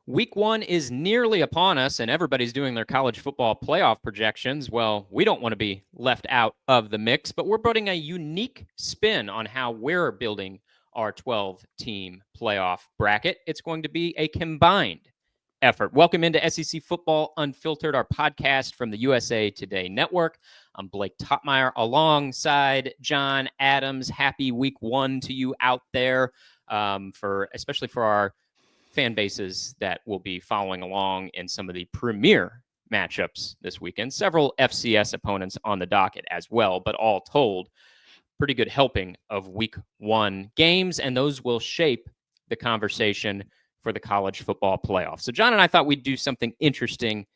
Week 1 is nearly upon us, and everybody's doing their college football playoff projections. Well, we don't want to be left out of the mix, but we're putting a unique spin on how we're building our 12-team playoff bracket. It's going to be a combined effort. Welcome into SEC Football Unfiltered, our podcast from the USA Today Network. I'm Blake Toppmeyer alongside John Adams. Happy Week 1 to you out there, especially for our fan bases that will be following along in some of the premier matchups this weekend. Several FCS opponents on the docket as well, but all told, pretty good helping of Week 1 games, and those will shape the conversation for the college football playoff. So John and I thought we'd do something interesting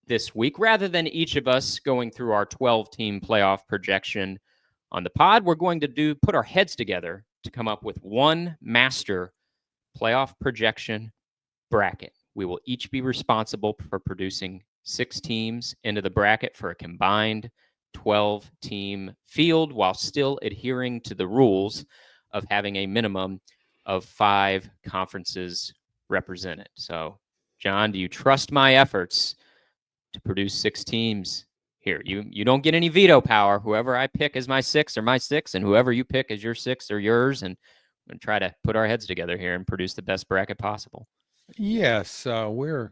this week. Rather than each of us going through our 12-team playoff projection on the pod, we're going to put our heads together to come up with one master playoff projection bracket. We will each be responsible for producing 6 teams into the bracket for a combined 12-team field while still adhering to the rules of having a minimum of 5 conferences represented. So, John, do you trust my efforts to produce 6 teams here? You don't get any veto power. Whoever I pick as my 6 or my 6, and whoever you pick as your 6 or yours, and we're going to try to put our heads together here and produce the best bracket possible. Yes, we're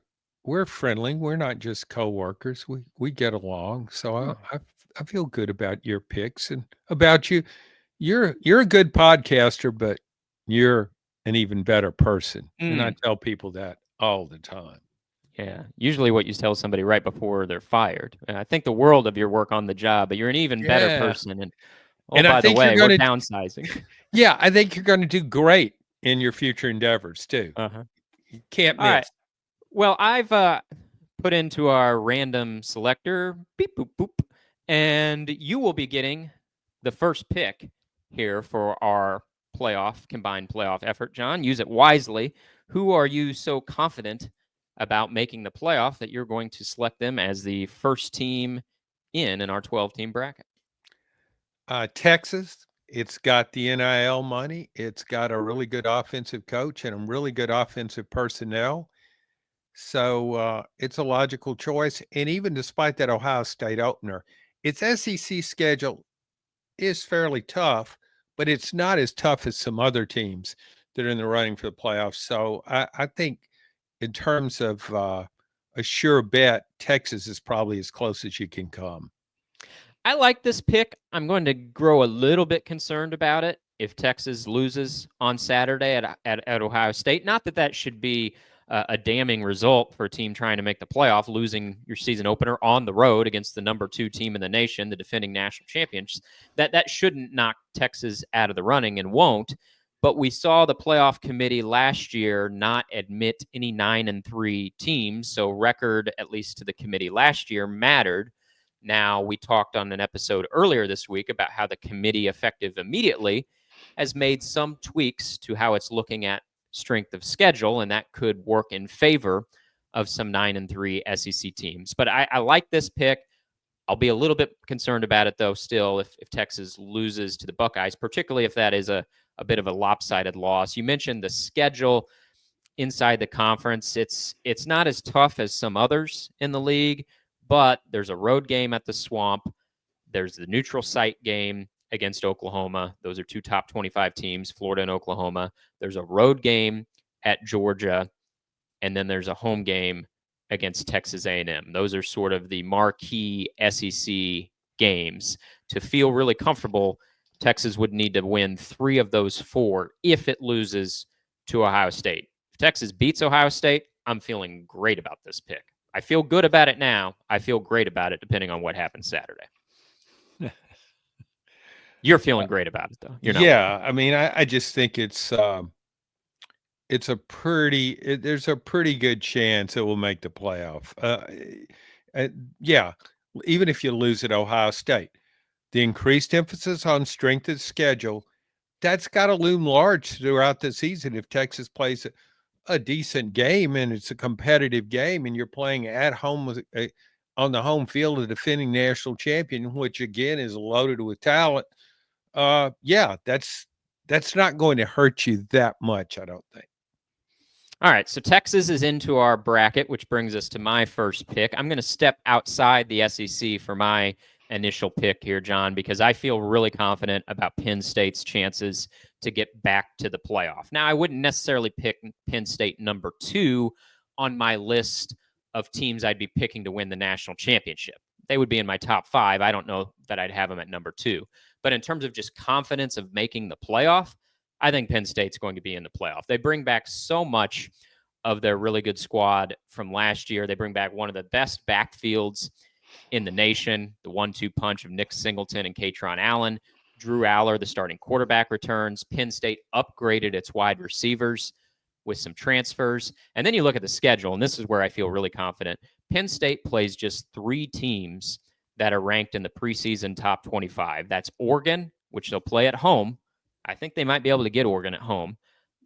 friendly. We're not just coworkers. We get along. So I feel good about your picks and about you. You're a good podcaster, but you're an even better person. And I tell people that all the time. Yeah, usually what you tell somebody right before they're fired. And I think the world of your work on the job, but you're an even better person. And by the way, we're downsizing. Yeah, I think you're going to do great in your future endeavors too. You can't miss. All right. Well, I've put into our random selector, beep, boop, boop, and you will be getting the first pick here for our combined playoff effort. John, use it wisely. Who are you so confident about making the playoff that you're going to select them as the first team in our 12-team bracket? Texas. It's got the NIL money. It's got a really good offensive coach and a really good offensive personnel. So it's a logical choice. And even despite that Ohio State opener, its SEC schedule is fairly tough, but it's not as tough as some other teams that are in the running for the playoffs. So I think in terms of a sure bet, Texas is probably as close as you can come. I like this pick. I'm going to grow a little bit concerned about it if Texas loses on Saturday at Ohio State. Not that should be a damning result for a team trying to make the playoff, losing your season opener on the road against the number 2 team in the nation, the defending national champions. That shouldn't knock Texas out of the running and won't. But we saw the playoff committee last year not admit any 9-3 teams. So record, at least to the committee last year, mattered. Now, we talked on an episode earlier this week about how the committee, effective immediately, has made some tweaks to how it's looking at strength of schedule, and that could work in favor of some 9-3 SEC teams. But I like this pick. I'll be a little bit concerned about it, though, still, if Texas loses to the Buckeyes, particularly if that is a bit of a lopsided loss. You mentioned the schedule inside the conference. It's not as tough as some others in the league, but there's a road game at the Swamp. There's the neutral site game against Oklahoma. Those are 2 top 25 teams, Florida and Oklahoma. There's a road game at Georgia, and then there's a home game against Texas A&M. Those are sort of the marquee SEC games. To feel really comfortable, Texas would need to win 3 of those 4 if it loses to Ohio State. If Texas beats Ohio State, I'm feeling great about this pick. I feel good about it now. I feel great about it depending on what happens Saturday. You're feeling great about it, though. You're not. Yeah, I mean, I just think there's a pretty good chance it will make the playoff. Yeah, even if you lose at Ohio State, the increased emphasis on strength of schedule, that's got to loom large throughout the season. If Texas plays a decent game and it's a competitive game and you're playing at home on the home field of the defending national champion, which again is loaded with talent, yeah, that's not going to hurt you that much, I don't think. All right, so Texas is into our bracket, which brings us to my first pick. I'm going to step outside the SEC for my initial pick here, John, because I feel really confident about Penn State's chances to get back to the playoff. Now, I wouldn't necessarily pick Penn State number 2 on my list of teams I'd be picking to win the national championship. They would be in my top 5. I don't know that I'd have them at number 2. But in terms of just confidence of making the playoff, I think Penn State's going to be in the playoff. They bring back so much of their really good squad from last year. They bring back one of the best backfields in the nation, the 1-2 punch of Nick Singleton and Katron Allen. Drew Aller, the starting quarterback, returns. Penn State upgraded its wide receivers with some transfers. And then you look at the schedule, and this is where I feel really confident. Penn State plays just 3 teams that are ranked in the preseason top 25. That's Oregon, which they'll play at home. I think they might be able to get Oregon at home.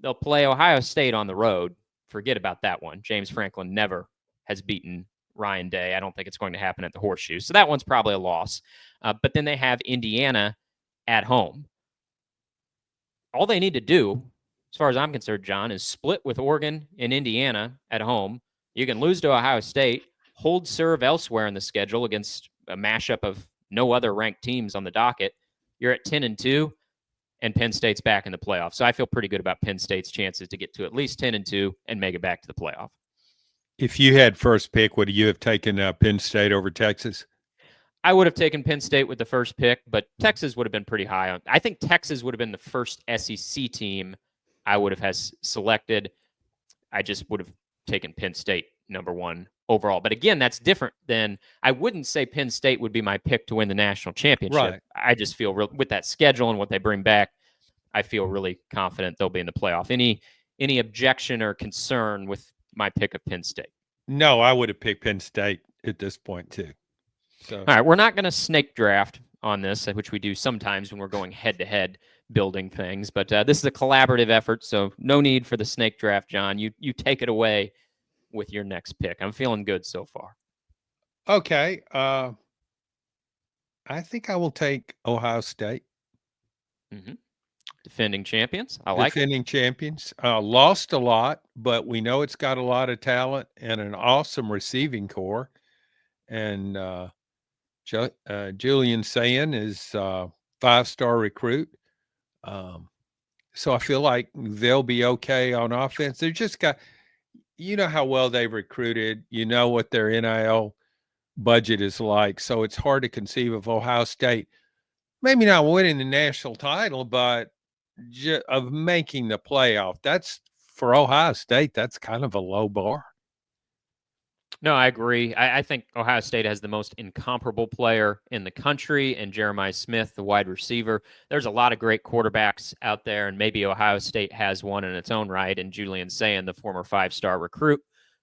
They'll play Ohio State on the road. Forget about that one. James Franklin never has beaten Ryan Day. I don't think it's going to happen at the Horseshoe. So that one's probably a loss. But then they have Indiana at home. All they need to do, as far as I'm concerned, John, is split with Oregon and Indiana at home. You can lose to Ohio State, hold serve elsewhere in the schedule against a mashup of no other ranked teams on the docket. You're at 10-2. And Penn State's back in the playoff. So I feel pretty good about Penn State's chances to get to at least 10-2 and make it back to the playoff. If you had first pick, would you have taken Penn State over Texas? I would have taken Penn State with the first pick, but Texas would have been pretty high on. I think Texas would have been the first SEC team I would have selected. I just would have taken Penn State number 1 overall. But again, that's different than I wouldn't say Penn State would be my pick to win the national championship. Right. I just feel with that schedule and what they bring back, I feel really confident they'll be in the playoff. Any objection or concern with my pick of Penn State? No, I would have picked Penn State at this point too. So. All right, we're not going to snake draft on this, which we do sometimes when we're going head-to-head building things. But this is a collaborative effort, so no need for the snake draft, John. You take it away with your next pick. I'm feeling good so far. Okay. I think I will take Ohio State. Mm-hmm. Defending champions. I like Defending champions. Lost a lot, but we know it's got a lot of talent and an awesome receiving core. And Julian Sayin is a 5-star recruit. So I feel like they'll be okay on offense. They're just got, you know how well they've recruited. You know what their NIL budget is like. So it's hard to conceive of Ohio State maybe not winning the national title, but of making the playoff. That's for Ohio State. That's kind of a low bar. No, I agree. I think Ohio State has the most incomparable player in the country, and Jeremiah Smith, the wide receiver. There's a lot of great quarterbacks out there, and maybe Ohio State has one in its own right, and Julian Sayin, the former 5-star recruit,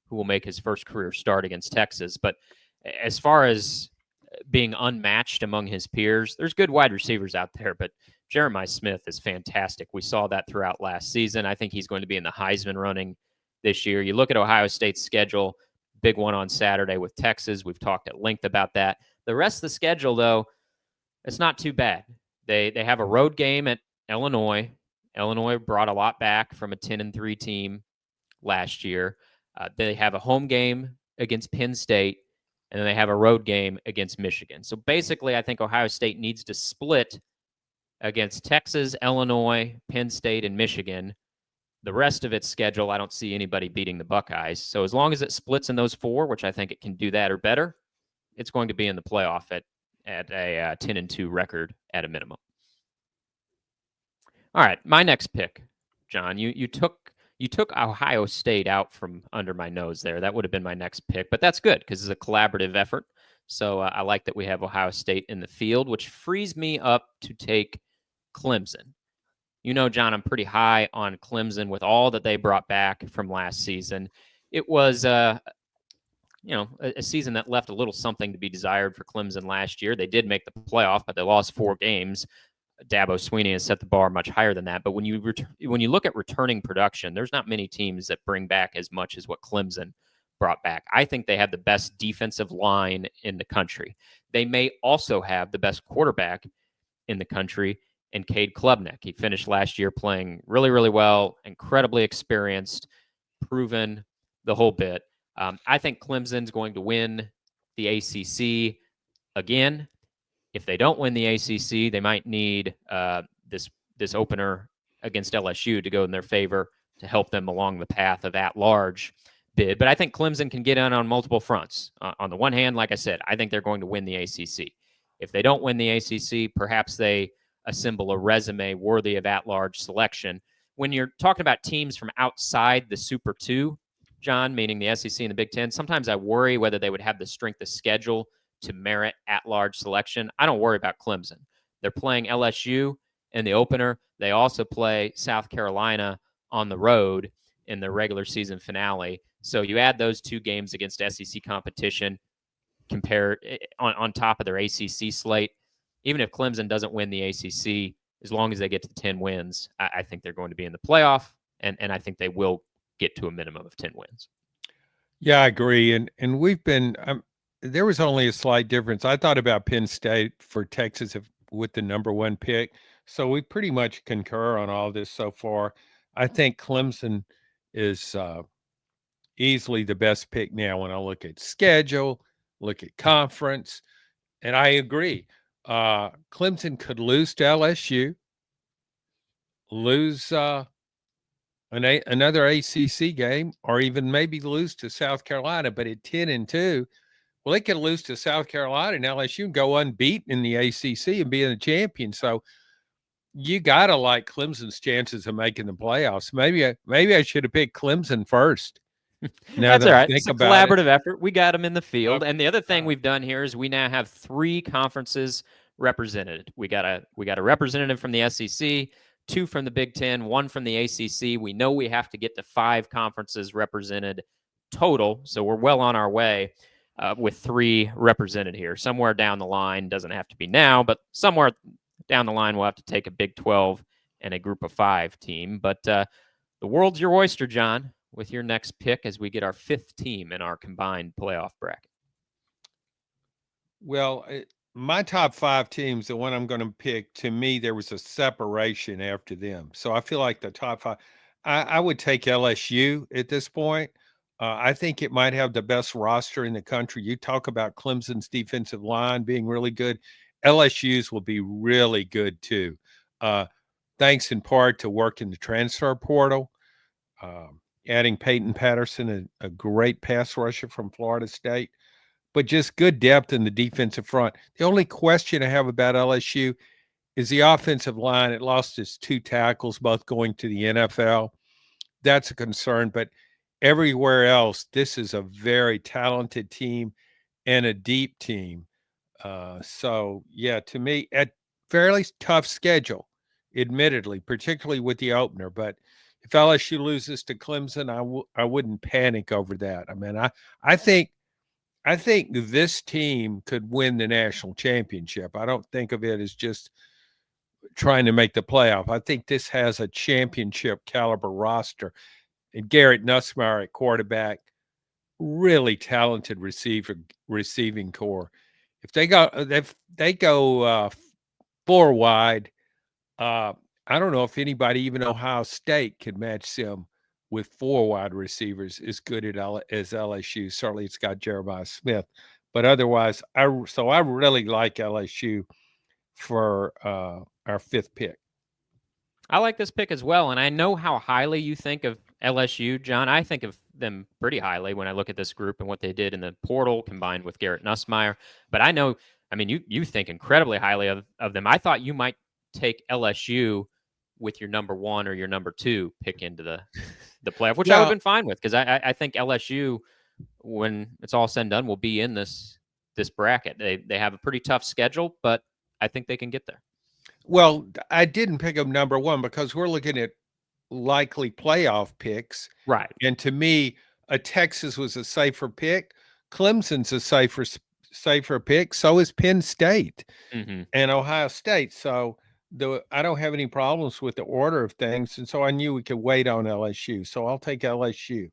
who will make his first career start against Texas. But as far as being unmatched among his peers, there's good wide receivers out there, but Jeremiah Smith is fantastic. We saw that throughout last season. I think he's going to be in the Heisman running this year. You look at Ohio State's schedule, big one on Saturday with Texas. We've talked at length about that. The rest of the schedule, though, it's not too bad. They have a road game at Illinois. Illinois brought a lot back from a 10-3 team last year. They have a home game against Penn State, and then they have a road game against Michigan. So basically, I think Ohio State needs to split against Texas, Illinois, Penn State, and Michigan. The rest of its schedule, I don't see anybody beating the Buckeyes. So as long as it splits in those 4, which I think it can do that or better, it's going to be in the playoff at a 10-2 record at a minimum. All right, my next pick, John. You took Ohio State out from under my nose there. That would have been my next pick, but that's good because it's a collaborative effort. So I like that we have Ohio State in the field, which frees me up to take Clemson. You know, John, I'm pretty high on Clemson with all that they brought back from last season. It was, a season that left a little something to be desired for Clemson last year. They did make the playoff, but they lost 4 games. Dabo Swinney has set the bar much higher than that. But when you look at returning production, there's not many teams that bring back as much as what Clemson brought back. I think they have the best defensive line in the country. They may also have the best quarterback in the country in Cade Klubnik. He finished last year playing really, really well, incredibly experienced, proven the whole bit. I think Clemson's going to win the ACC again. If they don't win the ACC, they might need this opener against LSU to go in their favor to help them along the path of at-large bid. But I think Clemson can get in on multiple fronts. On the one hand, like I said, I think they're going to win the ACC. If they don't win the ACC, perhaps they assemble a resume worthy of at-large selection. When you're talking about teams from outside the Super 2, John, meaning the SEC and the Big Ten, sometimes I worry whether they would have the strength of schedule to merit at-large selection. I don't worry about Clemson. They're playing LSU in the opener. They also play South Carolina on the road in the regular season finale. So you add those two games against SEC competition, compare on top of their ACC slate. Even if Clemson doesn't win the ACC, as long as they get to 10 wins, I think they're going to be in the playoff, and I think they will get to a minimum of 10 wins. Yeah, I agree. And we've been there was only a slight difference. I thought about Penn State for Texas with the number 1 pick. So we pretty much concur on all this so far. I think Clemson is easily the best pick now when I look at schedule, look at conference, and I agree. Clemson could lose to LSU, lose another ACC game, or even maybe lose to South Carolina. But at 10-2, well, they could lose to South Carolina and LSU and go unbeaten in the ACC and being the champion. So you gotta like Clemson's chances of making the playoffs. Maybe I should have picked Clemson first. Now That's that all I right. think It's a about it, collaborative effort. We got them in the field. Okay. And the other thing we've done here is we now have 3 conferences represented. We got a representative from the SEC, 2 from the Big Ten, 1 from the ACC. We know we have to get to 5 conferences represented total. So we're well on our way with 3 represented here. Somewhere down the line, doesn't have to be now, but somewhere down the line, we'll have to take a Big 12 and a Group of 5 team. But the world's your oyster, John, with your next pick as we get our 5th team in our combined playoff bracket. Well, my top 5 teams, the one I'm going to pick, to me, there was a separation after them. So I feel like the top 5, I would take LSU at this point. I think it might have the best roster in the country. You talk about Clemson's defensive line being really good. LSU's will be really good too. Thanks in part to working the transfer portal, adding Peyton Patterson, a great pass rusher from Florida State, but just good depth in the defensive front. The only question I have about LSU is the offensive line. It lost its 2 tackles, both going to the NFL. That's a concern, but everywhere else, this is a very talented team and a deep team. So, yeah, to me, at fairly tough schedule, admittedly, particularly with the opener. But if LSU loses to Clemson, I wouldn't panic over that. I mean, I think this team could win the national championship. I don't think of it as just trying to make the playoff. I think this has a championship caliber roster. And Garrett Nussmeier at quarterback, really talented receiving core. If they go 4 wide, I don't know if anybody, even Ohio State, could match them with 4 wide receivers as good as LSU. Certainly, it's got Jeremiah Smith, but otherwise, I really like LSU for our 5th pick. I like this pick as well, and I know how highly you think of LSU, John. I think of them pretty highly when I look at this group and what they did in the portal combined with Garrett Nussmeier. But I know, I mean, you think incredibly highly of them. I thought you might take LSU with your number 1 or your number 2 pick into the playoff, which I would have been fine with, because I think LSU, when it's all said and done, will be in this bracket. They have a pretty tough schedule, but I think they can get there. Well, I didn't pick them number 1 because we're looking at likely playoff picks. Right. And to me, a Texas was a safer pick. Clemson's a safer pick. So is Penn State and Ohio State. So I don't have any problems with the order of things. And so I knew we could wait on LSU. So I'll take LSU.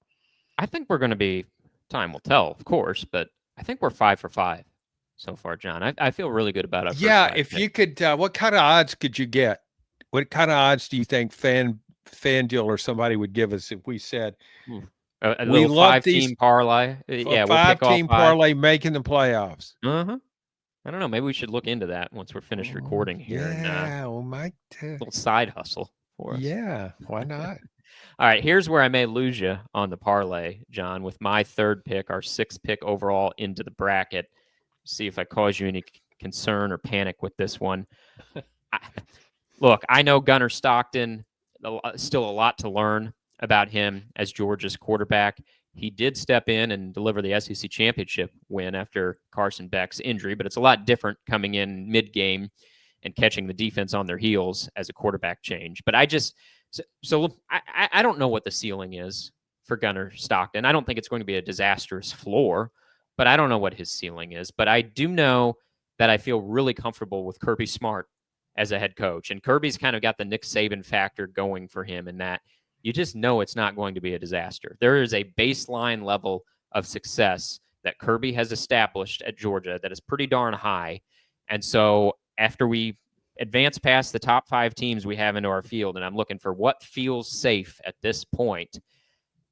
I think we're going to be, time will tell, of course, but I think we're 5 for 5 so far, John. I feel really good about it. Yeah, if you could, what kind of odds could you get? What kind of odds do you think FanDuel or somebody would give us if we said A We little love these 5-team parlay. for Yeah, we'll pick all 5-team 5. parlay making the playoffs. Uh-huh. I don't know. Maybe we should look into that once we're finished Oh, recording here, and yeah, we might. little side hustle for us. Yeah, why not? All right, here's where I may lose you on the parlay, John, with my 3rd pick, our 6th pick overall into the bracket. See if I cause you any concern or panic with this one. Look, I know Gunnar Stockton, still a lot to learn about him as Georgia's quarterback. He did step in and deliver the SEC championship win after Carson Beck's injury, but it's a lot different coming in mid-game and catching the defense on their heels as a quarterback change. But I don't know what the ceiling is for Gunnar Stockton. I don't think it's going to be a disastrous floor, but I don't know what his ceiling is. But I do know that I feel really comfortable with Kirby Smart as a head coach. And Kirby's kind of got the Nick Saban factor going for him in that you just know it's not going to be a disaster. There is a baseline level of success that Kirby has established at Georgia that is pretty darn high. And so after we advance past the top 5 teams we have into our field, and I'm looking for what feels safe at this point,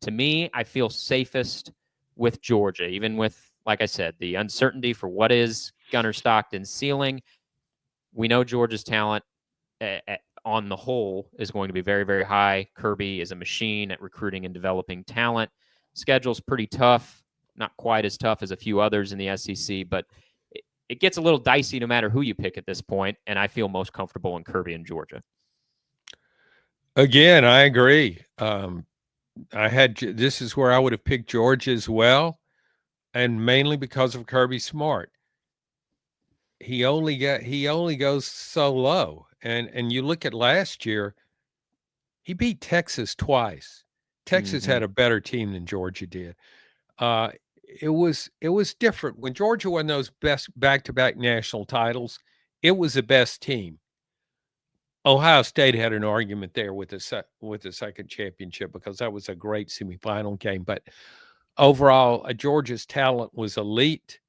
to me, I feel safest with Georgia, even with, like I said, the uncertainty for what is Gunnar Stockton's ceiling. We know Georgia's talent on the whole is going to be very, very high. Kirby is a machine at recruiting and developing talent. Schedule's pretty tough, not quite as tough as a few others in the SEC, but it gets a little dicey no matter who you pick at this point, and I feel most comfortable in Kirby and Georgia. Again, I agree. This is where I would have picked Georgia as well, and mainly because of Kirby Smart. He only goes so low, and you look at last year, he beat Texas twice. Texas had a better team than Georgia did. It was different when Georgia won those best back-to-back national titles. It was the best team. Ohio State had an argument there with the second championship because that was a great semifinal game. But overall, Georgia's talent was elite,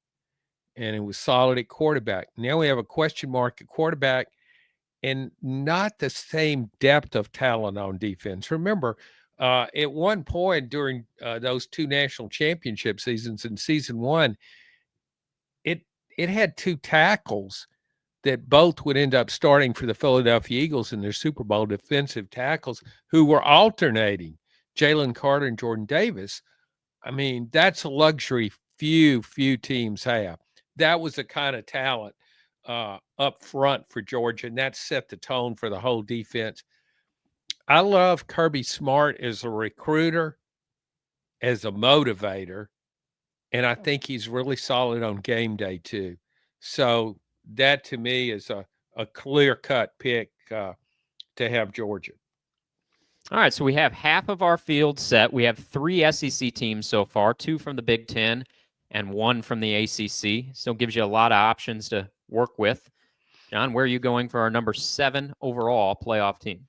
and it was solid at quarterback. Now we have a question mark at quarterback, and not the same depth of talent on defense. Remember, at one point during those 2 national championship seasons, in season 1, it had 2 tackles that both would end up starting for the Philadelphia Eagles in their Super Bowl, defensive tackles who were alternating, Jalen Carter and Jordan Davis. I mean, that's a luxury few teams have. That was the kind of talent up front for Georgia, and that set the tone for the whole defense. I love Kirby Smart as a recruiter, as a motivator, and I think he's really solid on game day too. So that to me is a clear-cut pick to have Georgia. All right, so we have half of our field set. We have 3 SEC teams so far, 2 from the Big Ten and 1 from the ACC. Still gives you a lot of options to work with. John, where are you going for our number 7 overall playoff team?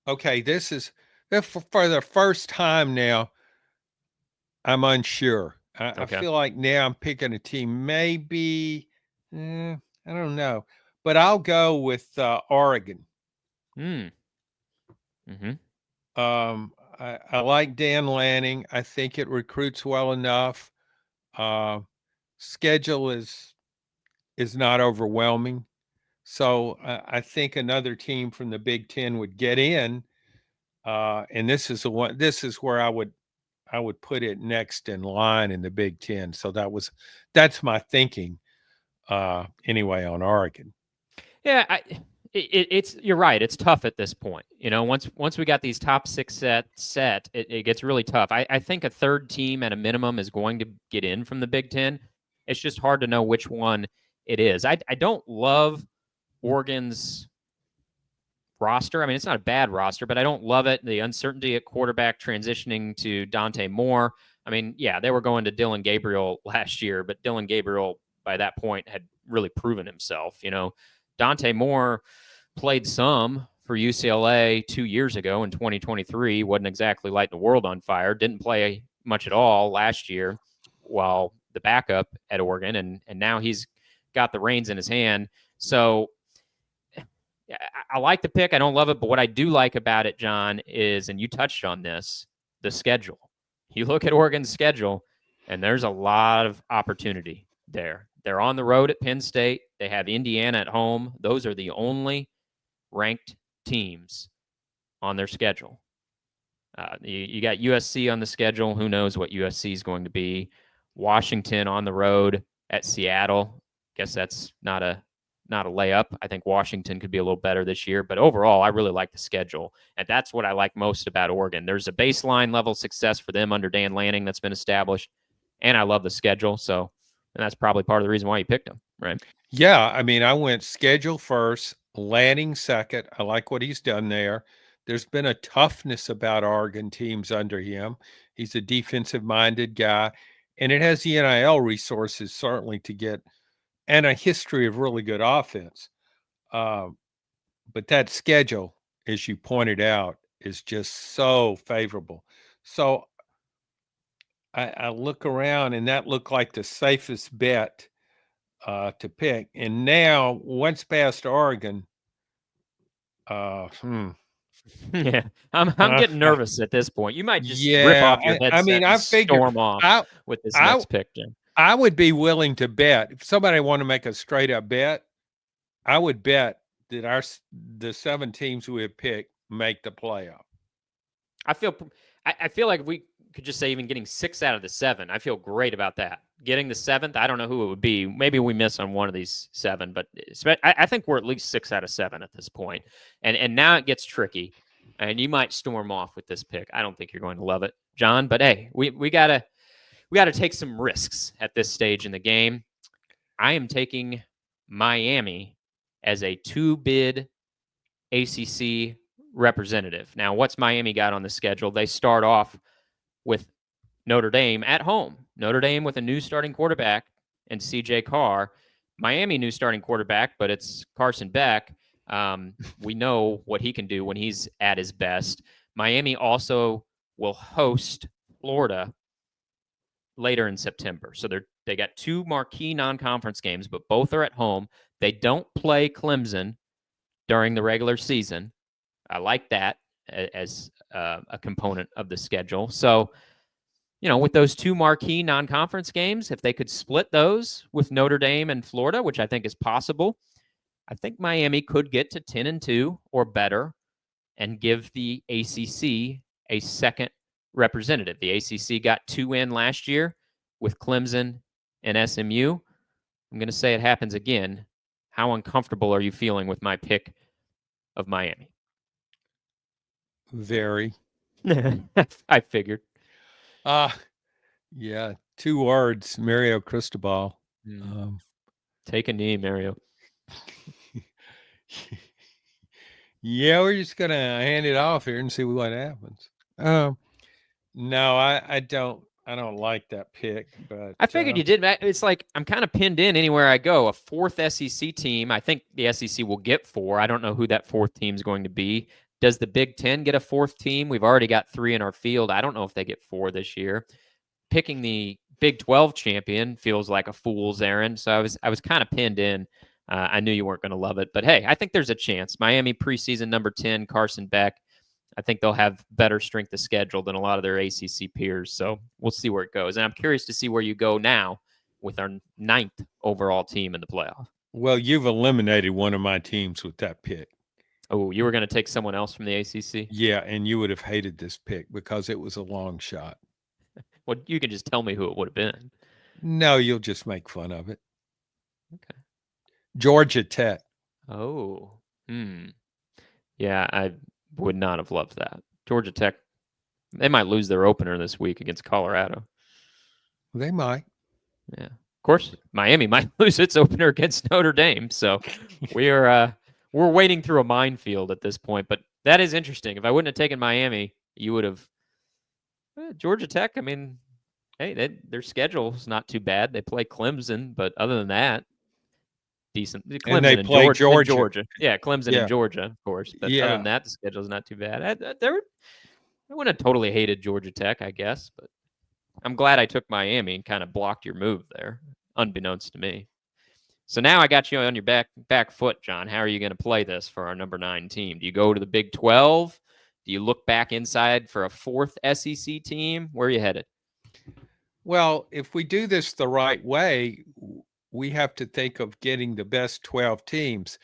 Okay, this is for the first time now. I'm unsure. I feel like now I'm picking a team. Maybe I don't know, but I'll go with Oregon. I like Dan Lanning. I think it recruits well enough. Schedule is not overwhelming, so I think another team from the Big Ten would get in. And this is the one. This is where I would put it next in line in the Big Ten. So that's my thinking. Anyway, on Oregon. Yeah, it's you're right. It's tough at this point. You know, once we got these top 6 set, it gets really tough. I think a third team at a minimum is going to get in from the Big Ten. It's just hard to know which one it is. I don't love Oregon's roster. I mean, it's not a bad roster, but I don't love it. The uncertainty at quarterback transitioning to Dante Moore. I mean, yeah, they were going to Dylan Gabriel last year, but Dylan Gabriel by that point had really proven himself. You know, Dante Moore played some for UCLA 2 years ago in 2023. Wasn't exactly lighting the world on fire. Didn't play much at all last year while the backup at Oregon, and now he's got the reins in his hand. So I like the pick. I don't love it, but what I do like about it, John, is, and you touched on this, the schedule. You look at Oregon's schedule, and there's a lot of opportunity there. They're on the road at Penn State. They have Indiana at home. Those are the only ranked teams on their schedule. You got USC on the schedule. Who knows what USC is going to be? Washington on the road at Seattle. Guess that's not a layup. I think Washington could be a little better this year, but overall, I really like the schedule, and that's what I like most about Oregon. There's a baseline level success for them under Dan Lanning that's been established, and I love the schedule. So, and that's probably part of the reason why you picked them, right? Yeah, I mean, I went schedule first, Lanning second. I like what he's done there. There's been a toughness about Oregon teams under him. He's a defensive-minded guy, and it has the NIL resources certainly to get, and a history of really good offense. But that schedule, as you pointed out, is just so favorable. So I look around, and that looked like the safest bet to pick. And now, once past Oregon, uh, hmm, Yeah, I'm getting nervous at this point. You might just rip yeah, off your I headset mean, and I figure storm off I with this I next pick, Jim. I would be willing to bet if somebody want to make a straight up bet. I would bet that the 7 teams we have picked make the playoff. I feel like if we could just say even getting 6 out of the 7, I feel great about that. Getting the 7th, I don't know who it would be. Maybe we miss on one of these 7, but I think we're at least 6 out of 7 at this point. And now it gets tricky, and you might storm off with this pick. I don't think you're going to love it, John. But hey, we gotta take some risks at this stage in the game. I am taking Miami as a 2-bid ACC representative. Now, what's Miami got on the schedule? They start off with Notre Dame at home. Notre Dame with a new starting quarterback and CJ Carr. Miami new starting quarterback, but it's Carson Beck. We know what he can do when he's at his best. Miami also will host Florida later in September. So they got 2 marquee non-conference games, but both are at home. They don't play Clemson during the regular season. I like that as a component of the schedule. So, with those 2 marquee non-conference games, if they could split those with Notre Dame and Florida, which I think is possible, I think Miami could get to 10-2 or better and give the ACC a second representative. The ACC got 2 in last year with Clemson and SMU. I'm going to say it happens again. How uncomfortable are you feeling with my pick of Miami? Very. I figured. Yeah, 2 words, Mario Cristobal. Take a knee, Mario. Yeah, we're just gonna hand it off here and see what happens. No, I don't like that pick, but I figured you did. It's like I'm kind of pinned in anywhere I go. A 4th SEC team. I think the SEC will get 4. I don't know who that 4th team is going to be. Does the Big Ten get a 4th team? We've already got 3 in our field. I don't know if they get 4 this year. Picking the Big 12 champion feels like a fool's errand. So I was kind of pinned in. I knew you weren't going to love it, but hey, I think there's a chance. Miami preseason number 10, Carson Beck. I think they'll have better strength of schedule than a lot of their ACC peers. So we'll see where it goes. And I'm curious to see where you go now with our 9th overall team in the playoff. Well, you've eliminated one of my teams with that pick. Oh, you were going to take someone else from the ACC? Yeah, and you would have hated this pick because it was a long shot. Well, you can just tell me who it would have been. No, you'll just make fun of it. Okay. Georgia Tech. Oh. Yeah, I would not have loved that. Georgia Tech, they might lose their opener this week against Colorado. They might. Yeah. Of course, Miami might lose its opener against Notre Dame. So we're wading through a minefield at this point. But that is interesting. If I wouldn't have taken Miami, you would have Georgia Tech. I mean, hey, their schedule's not too bad. They play Clemson, but other than that, decent. Clemson and they play Georgia. Yeah, Clemson and Georgia, of course. But other than that, the schedule's not too bad. I wouldn't have totally hated Georgia Tech, I guess, but I'm glad I took Miami and kind of blocked your move there, unbeknownst to me. So now I got you on your back foot, John. How are you going to play this for our number 9 team? Do you go to the Big 12? Do you look back inside for a fourth SEC team? Where are you headed? Well, if we do this the right way, we have to think of getting the best 12 teams,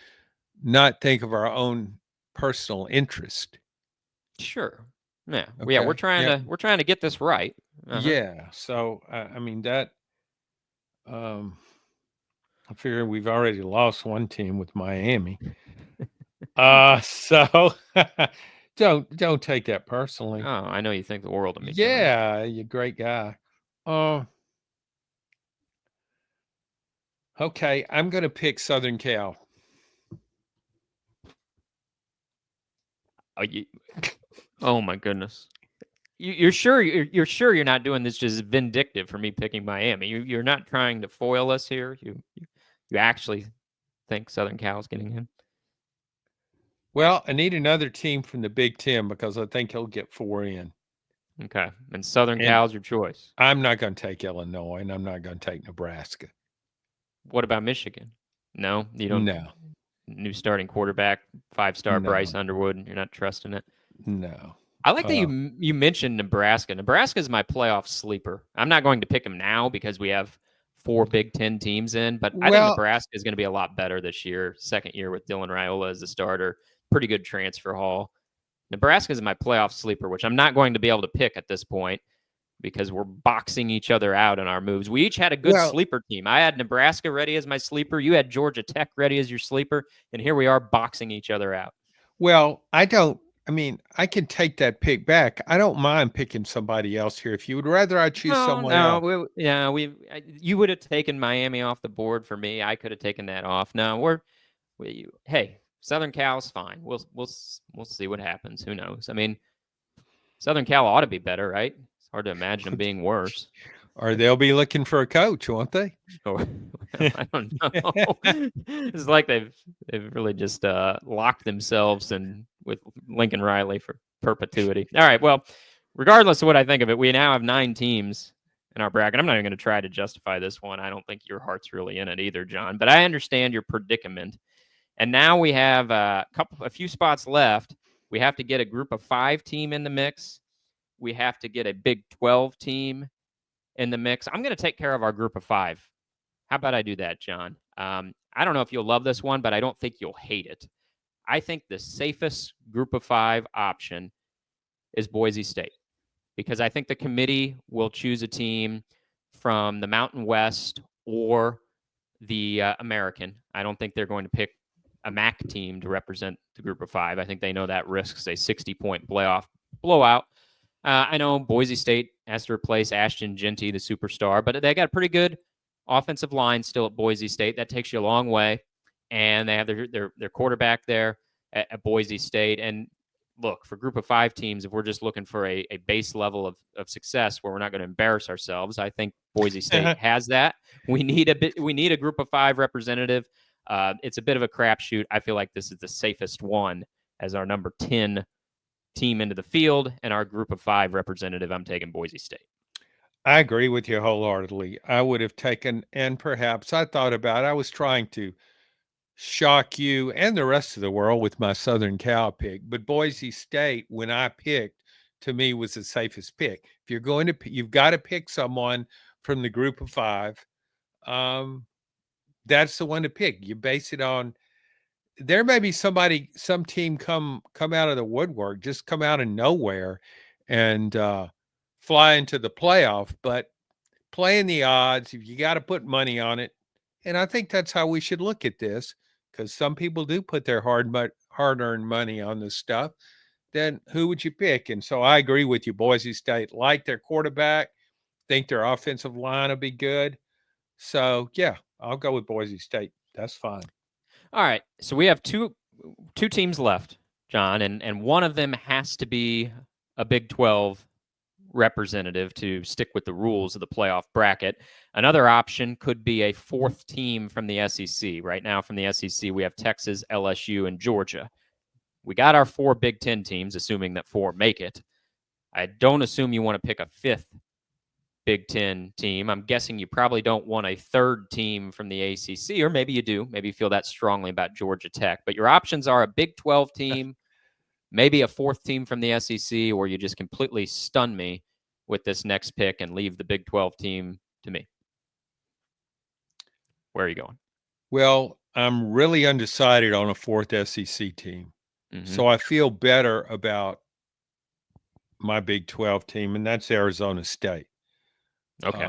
not think of our own personal interest. Sure. Yeah. Yeah. Okay. Yeah. We're trying to get this right. Uh-huh. Yeah. So, I mean, um, I figure we've already lost one team with Miami. So don't take that personally. Oh, I know you think the world of me, John. Yeah, you're a great guy. Uh, okay, I'm gonna pick Southern Cal. Oh, oh my goodness. You're sure you're sure you're not doing this just vindictive for me picking Miami. You're not trying to foil us here. You actually think Southern Cal's getting in? Well, I need another team from the Big Ten because I think he'll get 4 in. Okay, and Southern And Cal's your choice. I'm not going to take Illinois, and I'm not going to take Nebraska. What about Michigan? No, you don't. No, New starting quarterback, 5-star no, Bryce Underwood. You're not trusting it. no. I like that you mentioned Nebraska. Nebraska is my playoff sleeper. I'm not going to pick them now because we have 4 Big Ten teams in, but I think Well, Nebraska is going to be a lot better this year. Second year with Dylan Raiola as the starter. Pretty good transfer haul. Nebraska is my playoff sleeper, which I'm not going to be able to pick at this point because we're boxing each other out in our moves. We each had a good sleeper team. I had Nebraska ready as my sleeper. You had Georgia Tech ready as your sleeper. And here we are boxing each other out. well, I can take that pick back. I don't mind picking somebody else here. If you would rather I choose someone else. You would have taken Miami off the board for me. I could have taken that off. No, hey, Southern Cal's fine. We'll see what happens. Who knows? I mean, Southern Cal ought to be better, right? It's hard to imagine them being worse. Or they'll be looking for a coach, won't they? Or, I don't know. It's like they've really just locked themselves in with Lincoln Riley for perpetuity. All right. Well, regardless of what I think of it, we now have 9 teams in our bracket. I'm not even going to try to justify this one. I don't think your heart's really in it either, John. But I understand your predicament. And now we have a few spots left. We have to get a group of 5 team in the mix. We have to get a Big 12 team in the mix. I'm going to take care of our group of 5. How about I do that, John? I don't know if you'll love this one, but I don't think you'll hate it. I think the safest group of 5 option is Boise State because I think the committee will choose a team from the Mountain West or the American. I don't think they're going to pick a MAC team to represent the group of 5. I think they know that risks a 60-point blowout. I know Boise State has to replace Ashton Genty, the superstar, but they got a pretty good offensive line still at Boise State. That takes you a long way. And they have their quarterback there at Boise State. And look, for group of 5 teams, if we're just looking for a base level of success where we're not going to embarrass ourselves, I think Boise State has that. We need a group of 5 representative. It's a bit of a crapshoot. I feel like this is the safest one as our number 10 team into the field, and our group of 5 representative, I'm taking Boise State. I agree with you wholeheartedly. I would have taken, and perhaps I thought about, I was trying to shock you and the rest of the world with my Southern Cal pick, but Boise State, when I picked, to me was the safest pick. If you're going to, you've got to pick someone from the group of 5. That's the one to pick. You base it on, there may be some team come out of the woodwork, just come out of nowhere and fly into the playoff, but playing the odds, if you got to put money on it, and I think that's how we should look at this, because some people do put their hard-earned money on this stuff, then who would you pick? And so I agree with you. Boise State like their quarterback, think their offensive line will be good. So yeah, I'll go with Boise State. That's fine. All right. So we have two teams left, John, and one of them has to be a Big 12 representative to stick with the rules of the playoff bracket. Another option could be a 4th team from the SEC. Right now from the SEC, we have Texas, LSU, and Georgia. We got our 4 Big 10 teams, assuming that 4 make it. I don't assume you want to pick a 5th Big 10 team. I'm guessing you probably don't want a 3rd team from the ACC, or maybe you do. Maybe you feel that strongly about Georgia Tech. But your options are a Big 12 team maybe a fourth team from the SEC, or you just completely stun me with this next pick and leave the Big 12 team to me. Where are you going? Well, I'm really undecided on a fourth SEC team. So I feel better about my Big 12 team, and that's Arizona State. Okay.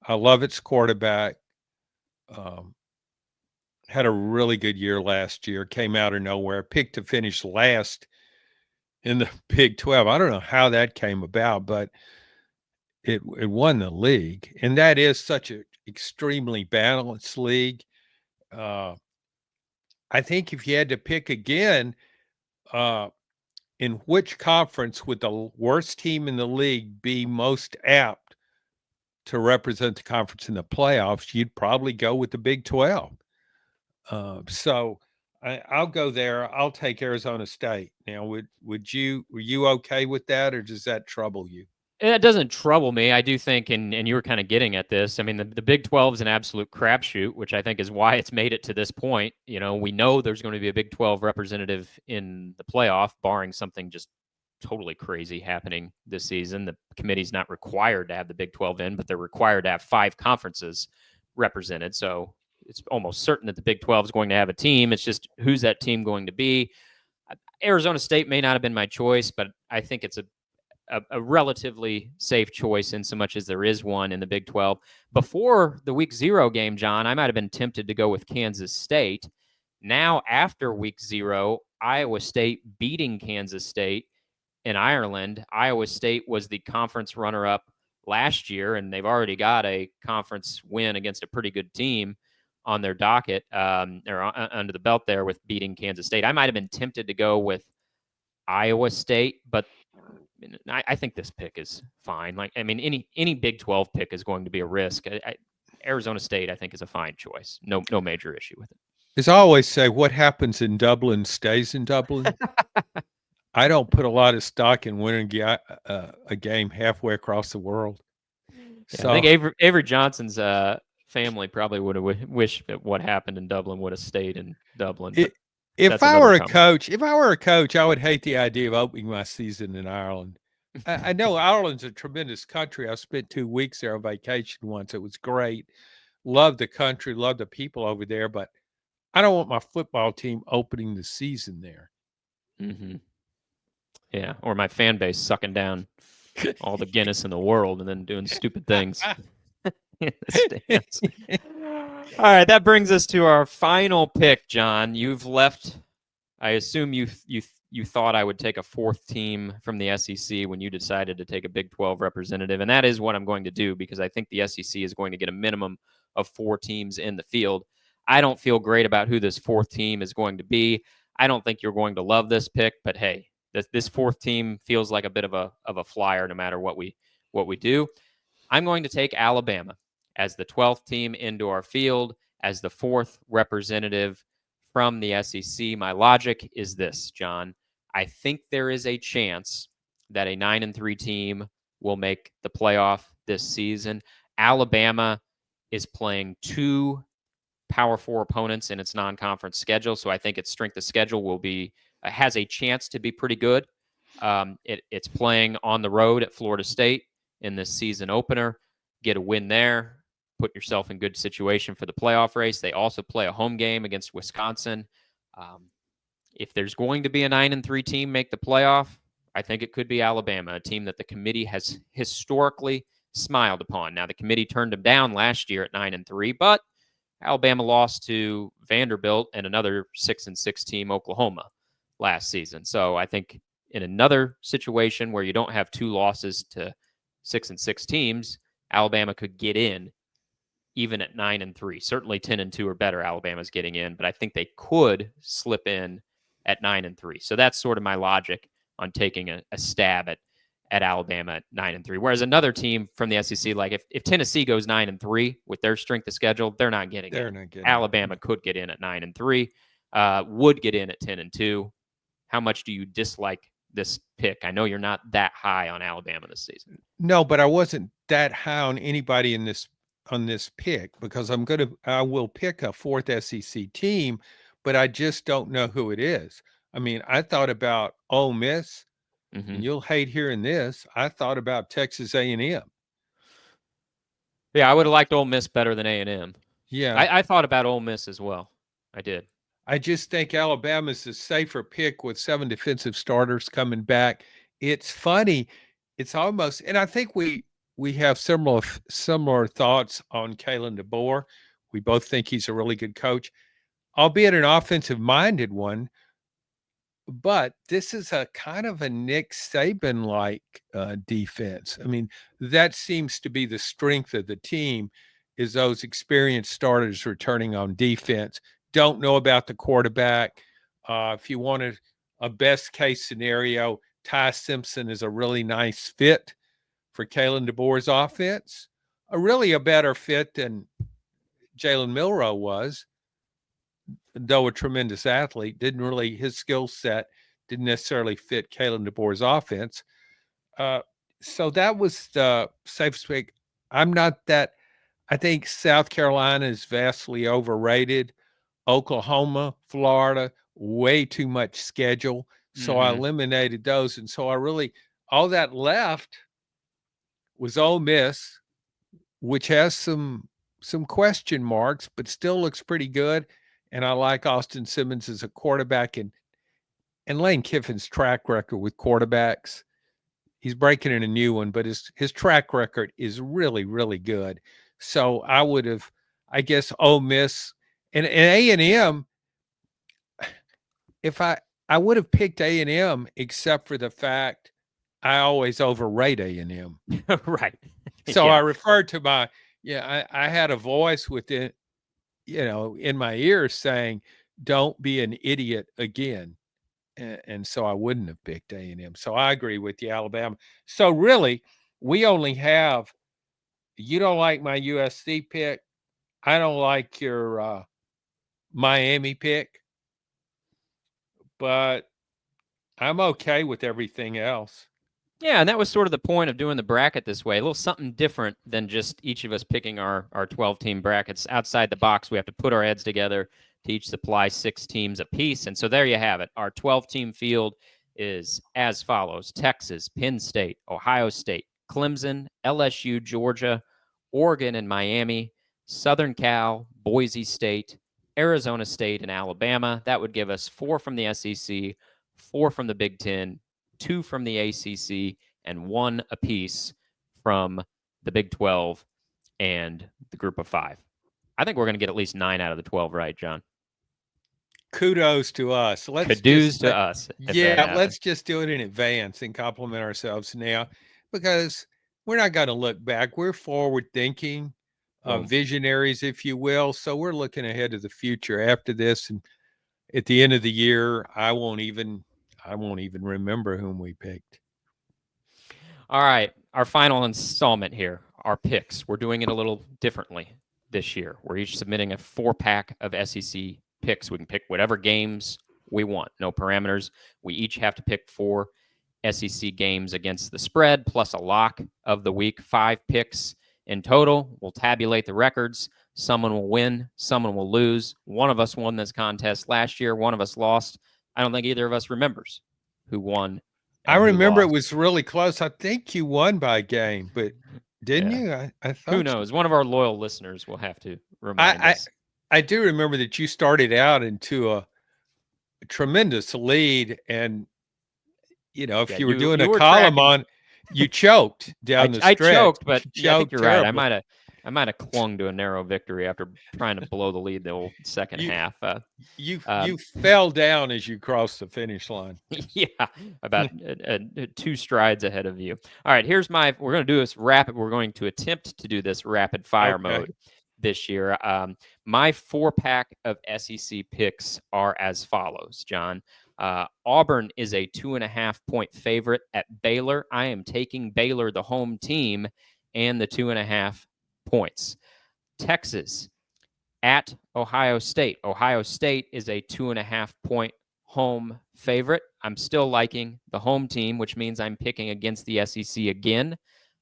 I love its quarterback. Had a really good year last year, came out of nowhere, picked to finish last in the Big 12. I don't know how that came about, but it won the league. And that is such an extremely balanced league. I think if you had to pick again, in which conference would the worst team in the league be most apt to represent the conference in the playoffs, you'd probably go with the Big 12. So I'll go there. I'll take Arizona State. Now, were you okay with that, or does that trouble you? It doesn't trouble me. I do think, and you were kind of getting at this. I mean, the Big 12 is an absolute crapshoot, which I think is why it's made it to this point. You know, we know there's going to be a Big 12 representative in the playoff, barring something just totally crazy happening this season. The committee's not required to have the Big 12 in, but they're required to have 5 conferences represented. So it's almost certain that the Big 12 is going to have a team. It's just who's that team going to be? Arizona State may not have been my choice, but I think it's a relatively safe choice in so much as there is one in the Big 12. Before the week 0 game, John, I might have been tempted to go with Kansas State. Now, after week 0, Iowa State beating Kansas State in Ireland. Iowa State was the conference runner-up last year, and they've already got a conference win against a pretty good team on their docket, or under the belt there with beating Kansas State. I might have been tempted to go with Iowa State, but I think this pick is fine. Like, I mean, any Big 12 pick is going to be a risk. Arizona State, I think, is a fine choice. No major issue with it. As I always say, what happens in Dublin stays in Dublin. I don't put a lot of stock in winning a game halfway across the world. Yeah, so I think Avery Johnson's family probably would have wished that what happened in Dublin would have stayed in Dublin. If I were a coach, I would hate the idea of opening my season in Ireland. I know Ireland's a tremendous country. I spent 2 weeks there on vacation once. It was great. Love the country, love the people over there, but I don't want my football team opening the season there. Mm-hmm. Yeah, or my fan base sucking down all the Guinness in the world and then doing stupid things in the stands. All right, that brings us to our final pick, John. You've left. I assume you thought I would take a fourth team from the SEC when you decided to take a Big 12 representative, and that is what I'm going to do because I think the SEC is going to get a minimum of 4 teams in the field. I don't feel great about who this fourth team is going to be. I don't think you're going to love this pick, but hey, this fourth team feels like a bit of a flyer no matter what we do. I'm going to take Alabama as the 12th team into our field as the fourth representative from the SEC. My logic is this, John. I think there is a chance that a 9-3 team will make the playoff this season. Alabama is playing 2 Power 4 opponents in its non-conference schedule, so I think its strength of schedule will be has a chance to be pretty good. It's playing on the road at Florida State in this season opener. Get a win there, put yourself in good situation for the playoff race. They also play a home game against Wisconsin. If there's going to be a 9-3 team make the playoff, I think it could be Alabama, a team that the committee has historically smiled upon. Now, the committee turned them down last year at 9-3, but Alabama lost to Vanderbilt and another 6-6 team, Oklahoma, last season. So I think in another situation where you don't have 2 losses to 6-6 teams, Alabama could get in even at 9-3. Certainly 10-2 or better, Alabama's getting in, but I think they could slip in at 9-3. So that's sort of my logic on taking a stab at Alabama at 9-3. Whereas another team from the SEC, like if Tennessee goes 9-3 with their strength of schedule, they're not getting in. Alabama could get in at 9-3, would get in at 10-2. How much do you dislike this pick? I know you're not that high on Alabama this season. No, but I wasn't that high on anybody on this pick because I will pick a fourth SEC team, but I just don't know who it is. I mean, I thought about Ole Miss, Mm-hmm. and you'll hate hearing this. I thought about Texas A&M. Yeah, I would have liked Ole Miss better than A&M. Yeah, I thought about Ole Miss as well. I did. I just think Alabama's a safer pick with 7 defensive starters coming back. It's funny. It's almost, and I think we have similar thoughts on Kalen DeBoer. We both think he's a really good coach, albeit an offensive minded one. But this is a kind of a Nick Saban like defense. I mean, that seems to be the strength of the team is those experienced starters returning on defense. Don't know about the quarterback. If you wanted a best case scenario, Ty Simpson is a really nice fit for Kalen DeBoer's offense. Really a better fit than Jalen Milroe was, though a tremendous athlete. Didn't really, his skill set didn't necessarily fit Kalen DeBoer's offense. Uh, so that was the safest pick. I'm not that. I think South Carolina is vastly overrated. Oklahoma, Florida, way too much schedule. So I Mm-hmm. eliminated those. And so I really, all that left was Ole Miss, which has some question marks, but still looks pretty good. And I like Austin Simmons as a quarterback and Lane Kiffin's track record with quarterbacks. He's breaking in a new one, but his track record is really, really good. So I would have, I guess, Ole Miss and A&M. If I would have picked A&M, except for the fact I always overrate A&M. Right. So I Yeah. referred to I had a voice within, in my ears saying, "Don't be an idiot again." And so I wouldn't have picked A&M. So I agree with you, Alabama. So really, we only have, you don't like my USC pick. I don't like your Miami pick, but I'm okay with everything else. Yeah, and that was sort of the point of doing the bracket this way. A little something different than just each of us picking our 12-team brackets. Outside the box, we have to put our heads together to each supply 6 teams apiece. And so there you have it. Our 12-team field is as follows: Texas, Penn State, Ohio State, Clemson, LSU, Georgia, Oregon, and Miami, Southern Cal, Boise State, Arizona State, and Alabama. That would give us 4 from the SEC, 4 from the Big Ten, 2 from the ACC, and 1 apiece from the Big 12 and the Group of 5. I think we're going to get at least 9 out of the 12 right, John. Kudos to us. Let's Kudos just to us. let's just do it in advance and compliment ourselves now, because we're not going to look back. We're forward thinking, visionaries, if you will. So we're looking ahead to the future after this, and at the end of the year, I won't even remember whom we picked. All right, our final installment here, our picks. We're doing it a little differently this year. We're each submitting a 4-pack of SEC picks. We can pick whatever games we want, no parameters. We each have to pick 4 SEC games against the spread, plus a lock of the week, 5 picks in total. We'll tabulate the records. Someone will win, someone will lose. One of us won this contest last year, one of us lost. I don't think either of us remembers who won. I remember it was really close. I think you won by a game, but didn't you? I thought. Who knows? One of our loyal listeners will have to remind us. I do remember that you started out into a tremendous lead, and if you were doing a column on, you choked down the stretch. I choked, but I think you're terribly. right. I might have clung to a narrow victory after trying to blow the lead the whole second half. You fell down as you crossed the finish line. Yeah, about 2 strides ahead of you. All right, we're going to do this rapid. We're going to attempt to do this rapid fire mode this year. My 4-pack of SEC picks are as follows, John. Auburn is a 2.5-point favorite at Baylor. I am taking Baylor, the home team, and the 2.5 points. Texas at Ohio State. Ohio State is a 2.5-point home favorite. I'm still liking the home team, which means I'm picking against the SEC again.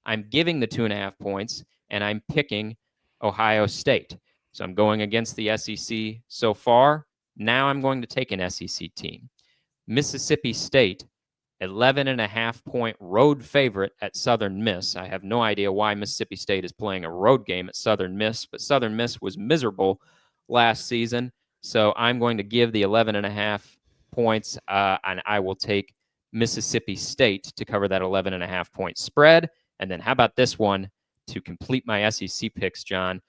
I'm giving the 2.5 points, and I'm picking Ohio State. So I'm going against the SEC so far. Now I'm going to take an SEC team. Mississippi State, 11.5-point road favorite at Southern Miss. I have no idea why Mississippi State is playing a road game at Southern Miss, but Southern Miss was miserable last season. So I'm going to give the 11.5 points, and I will take Mississippi State to cover that 11.5-point spread. And then how about this one to complete my SEC picks, John?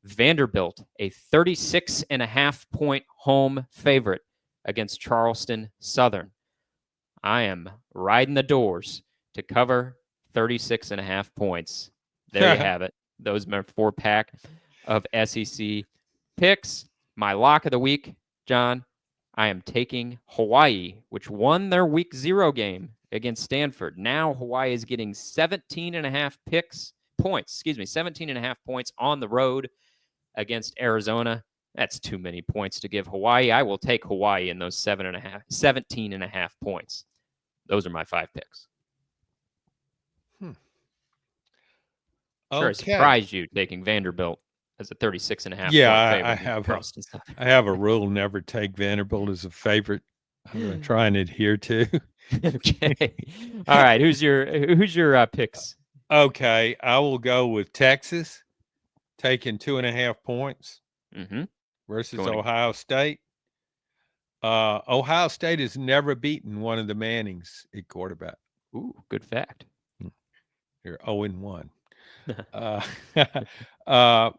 Vanderbilt, a 36.5-point home favorite against Charleston Southern. I am riding the doors to cover 36.5 points. There you have it. Those are my 4-pack of SEC picks. My lock of the week, John, I am taking Hawaii, which won their week 0 game against Stanford. Now Hawaii is getting 17.5 points on the road against Arizona. That's too many points to give Hawaii. I will take Hawaii in those 17.5 points. Those are my 5 picks. Sure, I surprised you taking Vanderbilt as a 36.5 point favorite. I have a rule: never take Vanderbilt as a favorite. I'm going to try and adhere to. Okay. All right. Who's your picks? Okay, I will go with Texas taking 2.5 points versus Ohio State. Ohio State has never beaten one of the Mannings at quarterback. Ooh, good fact. They're 0-1.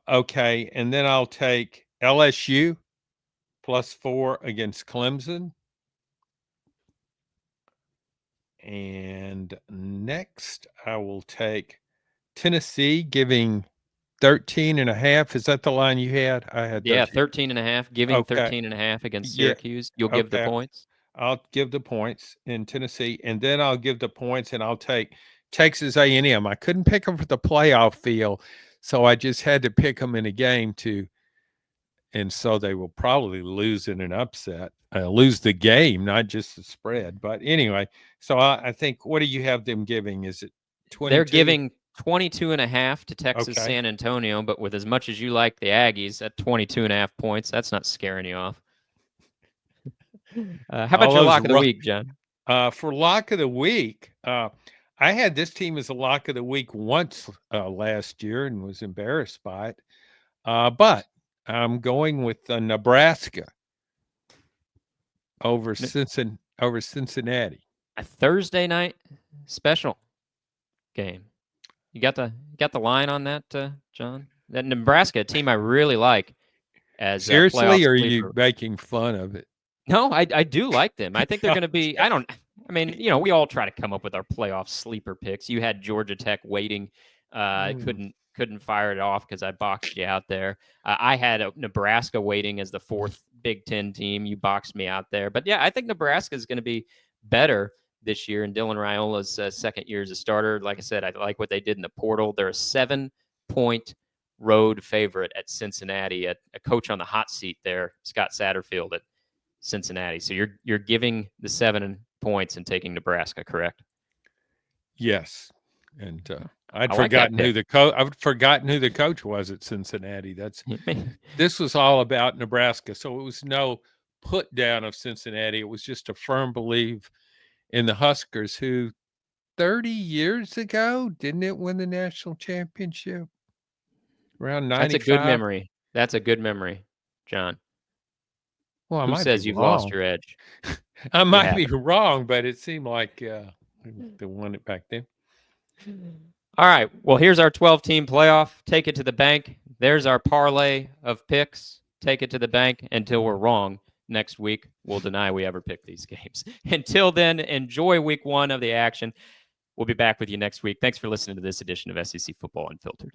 Okay, and then I'll take LSU +4 against Clemson. And next, I will take Tennessee giving 13.5. Is that the line you had? I had 13.5, giving 13.5 against Syracuse. You'll give the points? I'll give the points in Tennessee, and then I'll give the points, and I'll take Texas A&M. I couldn't pick them for the playoff field, so I just had to pick them in a game too. And so they will probably lose in an upset, lose the game, not just the spread. But anyway, so I think, what do you have them giving? Is it 22? They're giving 22.5 to Texas San Antonio, but with as much as you like the Aggies at 22.5 points, that's not scaring you off. How about your lock of the week, John? For lock of the week, I had this team as a lock of the week once last year and was embarrassed by it. But I'm going with Nebraska over Cincinnati. A Thursday night special game. You got the line on that, John? That Nebraska team I really like. As seriously, or are you making fun of it? No, I do like them. I think they're going to be. We all try to come up with our playoff sleeper picks. You had Georgia Tech waiting, couldn't fire it off because I boxed you out there. I had Nebraska waiting as the 4th Big Ten team. You boxed me out there. But yeah, I think Nebraska is going to be better this year. And Dylan Raiola's second year as a starter. Like I said, I like what they did in the portal. They're a 7-point road favorite at Cincinnati. A coach on the hot seat there, Scott Satterfield at Cincinnati. So you're giving the 7 points and taking Nebraska, correct? Yes. And I'd forgotten who the coach was at Cincinnati. This was all about Nebraska. So it was no put down of Cincinnati. It was just a firm belief in the Huskers, who 30 years ago, didn't it win the national championship? Around 95. That's a good memory, John. Well, who says you've lost your edge? I might be wrong, but it seemed like they won it back then. All right. Well, here's our 12-team playoff. Take it to the bank. There's our parlay of picks. Take it to the bank until we're wrong. Next week, we'll deny we ever pick these games. Until then, enjoy week 1 of the action. We'll be back with you next week. Thanks for listening to this edition of SEC Football Unfiltered.